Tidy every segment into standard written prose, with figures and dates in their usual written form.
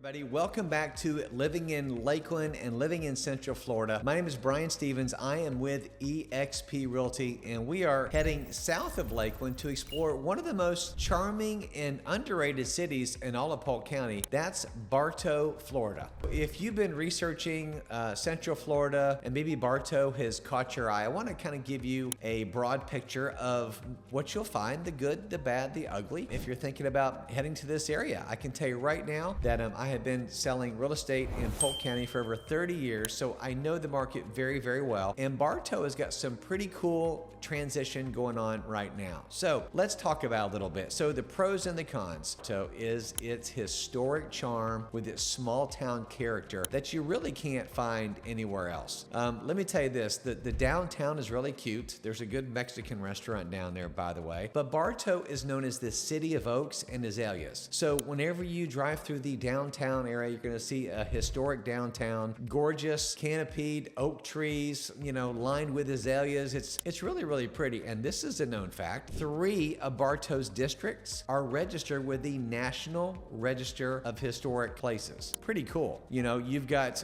Everybody, welcome back to Living in Lakeland and Living in Central Florida. My name is Brian Stevens. I am with eXp Realty, and we are heading south of Lakeland to explore one of the most charming and underrated cities in all of Polk County. That's Bartow, Florida. If you've been researching Central Florida and maybe Bartow has caught your eye, I want to kind of give you a broad picture of what you'll find, the good, the bad, the ugly. If you're thinking about heading to this area, I can tell you right now that I have been selling real estate in Polk County for over 30 years, so I know the market very, very well. And Bartow has got some pretty cool transition going on right now. So let's talk about a little bit. So the pros and the cons. So is its historic charm with its small town character that you really can't find anywhere else. Let me tell you this, the downtown is really cute. There's a good Mexican restaurant down there, by the way. But Bartow is known as the city of oaks and azaleas. So whenever you drive through the downtown area, you're going to see a historic downtown, gorgeous canopied oak trees, lined with azaleas. It's really, really pretty. And this is a known fact. 3 of Bartow's districts are registered with the National Register of Historic Places. Pretty cool. You've got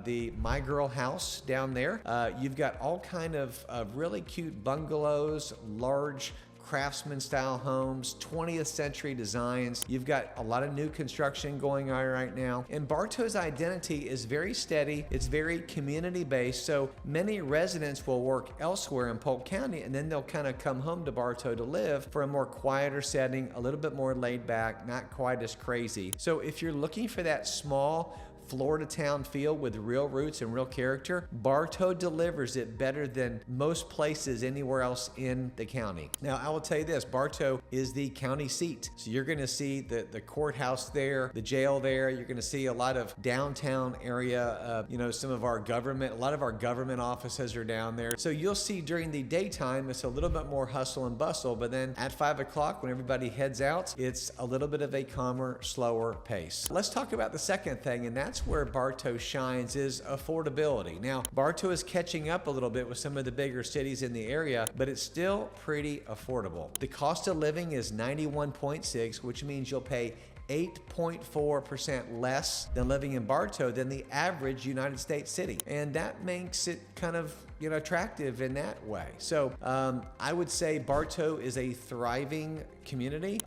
the My Girl House down there. You've got all kind of really cute bungalows, large craftsman style homes, 20th century designs. You've got a lot of new construction going on right now. And Bartow's identity is very steady. It's very community based. So many residents will work elsewhere in Polk County and then they'll kind of come home to Bartow to live for a more quieter setting, a little bit more laid back, not quite as crazy. So if you're looking for that small Florida town feel with real roots and real character, Bartow delivers it better than most places anywhere else in the county. Now, I will tell you this, Bartow is the county seat. So you're gonna see the courthouse there, the jail there. You're gonna see a lot of downtown area, some of our government, a lot of our government offices are down there. So you'll see during the daytime, it's a little bit more hustle and bustle, but then at 5 o'clock when everybody heads out, it's a little bit of a calmer, slower pace. Let's talk about the second thing, and that's where Bartow shines is affordability. Now, Bartow is catching up a little bit with some of the bigger cities in the area, but it's still pretty affordable. The cost of living is 91.6, which means you'll pay 8.4% less than living in Bartow than the average United States city. And that makes it kind of attractive in that way. So I would say Bartow is a thriving community.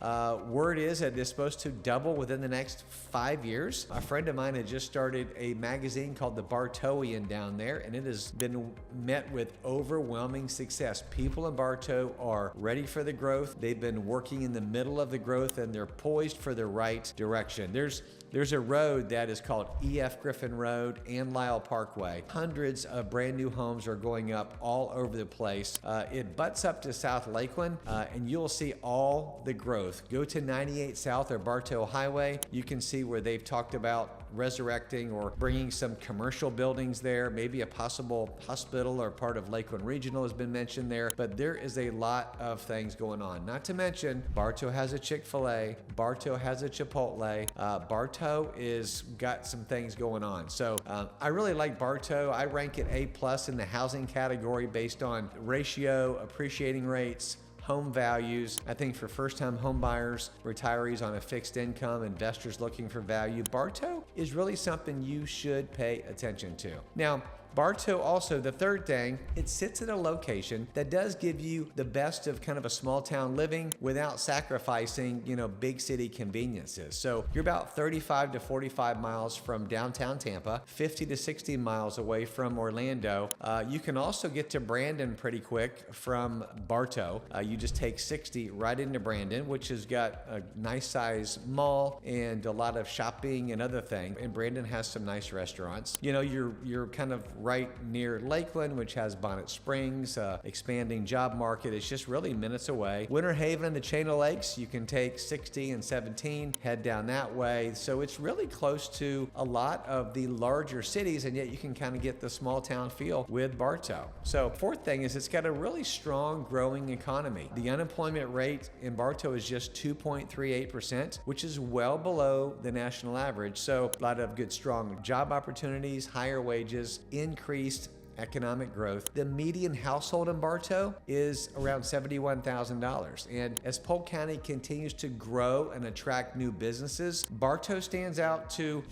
Word is that it's supposed to double within the next 5 years. A friend of mine had just started a magazine called The Bartowian down there, and it has been met with overwhelming success. People in Bartow are ready for the growth. They've been working in the middle of the growth, and they're poised for the right direction. There's a road that is called E.F. Griffin Road and Lyle Parkway. Hundreds of brand new homes are going up all over the place. It butts up to South Lakeland, and you'll see all the growth. Go to 98 South or Bartow Highway. You can see where they've talked about resurrecting or bringing some commercial buildings there. Maybe a possible hospital or part of Lakeland Regional has been mentioned there, but there is a lot of things going on. Not to mention, Bartow has a Chick-fil-A, Bartow has a Chipotle, Bartow is got some things going on. So I really like Bartow. I rank it A+ in the housing category based on ratio, appreciating rates, home values. I think for first-time home buyers, retirees on a fixed income, investors looking for value, Bartow is really something you should pay attention to. Now, Bartow also, the third thing, it sits at a location that does give you the best of kind of a small town living without sacrificing, big city conveniences. So you're about 35 to 45 miles from downtown Tampa, 50 to 60 miles away from Orlando. You can also get to Brandon pretty quick from Bartow. You just take 60 right into Brandon, which has got a nice size mall and a lot of shopping and other things. And Brandon has some nice restaurants. You're kind of right near Lakeland, which has Bonnet Springs, expanding job market. It's just really minutes away. Winter Haven and the Chain of Lakes, you can take 60 and 17, head down that way. So it's really close to a lot of the larger cities, and yet you can kind of get the small town feel with Bartow. So fourth thing is it's got a really strong growing economy. The unemployment rate in Bartow is just 2.38%, which is well below the national average. So a lot of good, strong job opportunities, higher wages, increased economic growth. The median household in Bartow is around $71,000. And as Polk County continues to grow and attract new businesses, Bartow stands out to,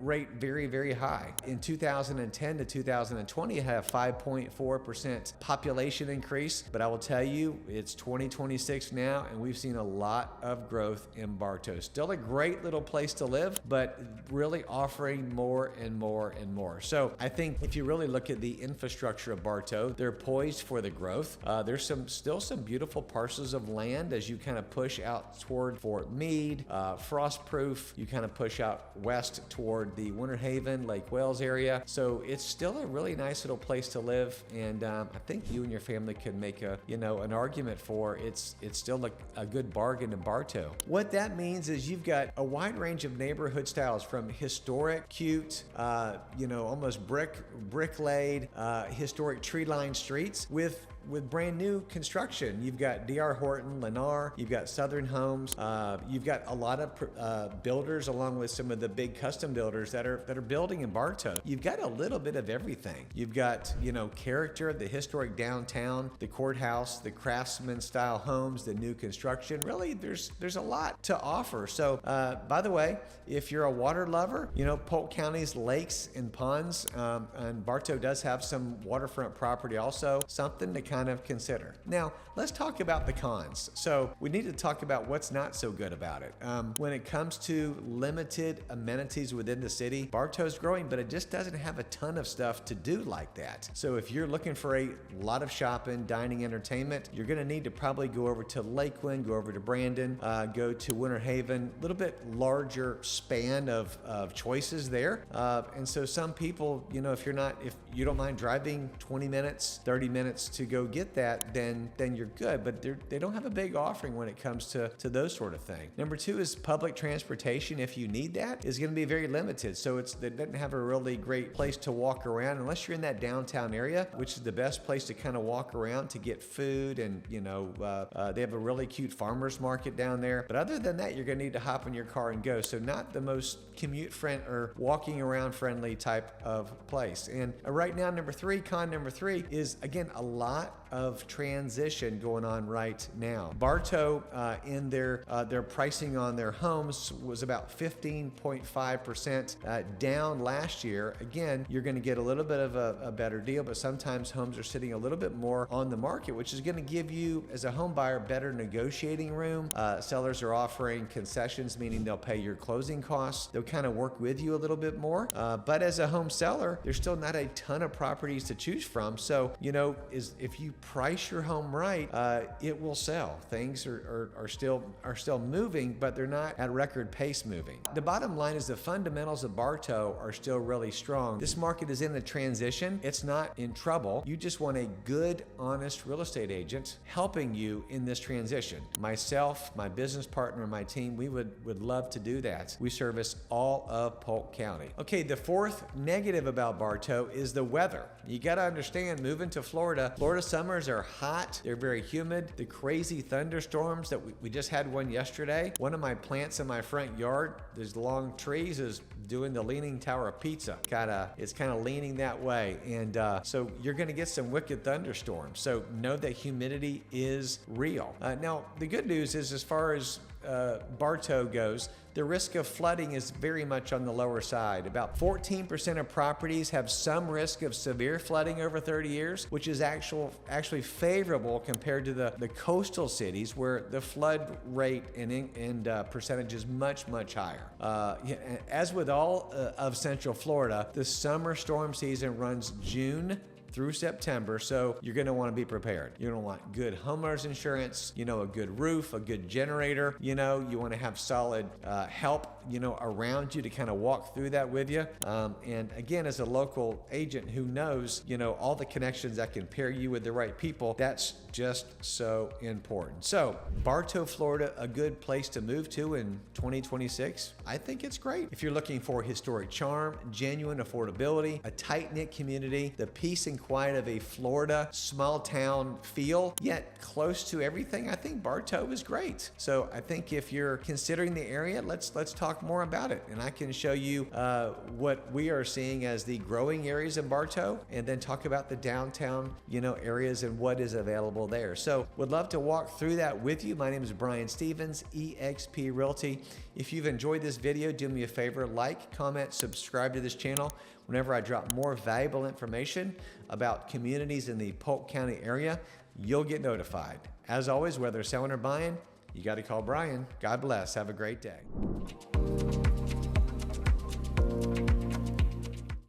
rate very, very high. In 2010 to 2020, it had a 5.4% population increase, but I will tell you, it's 2026 now, and we've seen a lot of growth in Bartow. Still a great little place to live, but really offering more and more and more. So I think if you really look at the infrastructure of Bartow, they're poised for the growth. There's still some beautiful parcels of land as you kind of push out toward Fort Meade, Frostproof. You kind of push out west toward the Winter Haven, Lake Wales area. So it's still a really nice little place to live, and I think you and your family could make an argument for it's still a good bargain in Bartow. What that means is you've got a wide range of neighborhood styles, from historic, cute, almost brick laid, historic tree-lined streets with brand new construction. You've got D.R. Horton, Lennar, you've got Southern Homes, you've got a lot of builders, along with some of the big custom builders that are building in Bartow. You've got a little bit of everything. You've got, character, the historic downtown, the courthouse, the craftsman style homes, the new construction. Really, there's a lot to offer. So, by the way, if you're a water lover, Polk County's lakes and ponds, and Bartow does have some waterfront property also, something to kind of consider. Now, let's talk about the cons. So we need to talk about what's not so good about it. When it comes to limited amenities within the city, Bartow's growing, but it just doesn't have a ton of stuff to do like that. So if you're looking for a lot of shopping, dining, entertainment, you're going to need to probably go over to Lakeland, go over to Brandon, go to Winter Haven, a little bit larger span of choices there. And so some people, if you don't mind driving 20 minutes, 30 minutes to go get that, then you're good. But they don't have a big offering when it comes to those sort of things. Number two is public transportation, if you need that, is going to be very limited. So it doesn't have a really great place to walk around unless you're in that downtown area, which is the best place to kind of walk around to get food. And they have a really cute farmers market down there. But other than that, you're going to need to hop in your car and go. So not the most commute friend or walking around friendly type of place. And right now, con number three is, again, a lot of transition going on right now. Bartow, in their pricing on their homes was about 15.5% down last year. Again, you're going to get a little bit of a better deal, but sometimes homes are sitting a little bit more on the market, which is going to give you, as a home buyer, better negotiating room. Sellers are offering concessions, meaning they'll pay your closing costs. They'll kind of work with you a little bit more. But as a home seller, there's still not a ton of properties to choose from. So, if you price your home right, it will sell. Things are still moving, but they're not at record pace moving. The bottom line is the fundamentals of Bartow are still really strong. This market is in a transition. It's not in trouble. You just want a good, honest real estate agent helping you in this transition. Myself, my business partner, and my team, we would love to do that. We service all of Polk County. Okay, the fourth negative about Bartow is the weather. You got to understand, moving to Florida summers are hot. They're very humid. The crazy thunderstorms that we just had one yesterday. One of my plants in my front yard, there's long trees, is doing the Leaning Tower of Pizza. It's kind of leaning that way. And so you're going to get some wicked thunderstorms. So know that humidity is real. Now, the good news is, as far as Bartow goes, the risk of flooding is very much on the lower side. About 14% of properties have some risk of severe flooding over 30 years, which is actually favorable compared to the coastal cities, where the flood rate and percentage is much, much higher. As with all of Central Florida, the summer storm season runs June through September, so you're going to want to be prepared. You're going to want good homeowners insurance, a good roof, a good generator. You want to have solid help, around you to kind of walk through that with you. And again, as a local agent who knows, all the connections that can pair you with the right people, that's just so important. So Bartow, Florida, a good place to move to in 2026. I think it's great. If you're looking for historic charm, genuine affordability, a tight-knit community, the peace and quiet of a Florida small town feel, yet close to everything, I think Bartow is great. So I think if you're considering the area, let's talk talk more about it. And I can show you what we are seeing as the growing areas in Bartow, and then talk about the downtown, areas and what is available there. So would love to walk through that with you. My name is Brian Stevens, eXp Realty. If you've enjoyed this video, do me a favor, like, comment, subscribe to this channel. Whenever I drop more valuable information about communities in the Polk County area, you'll get notified. As always, whether selling or buying, you got to call Brian. God bless. Have a great day.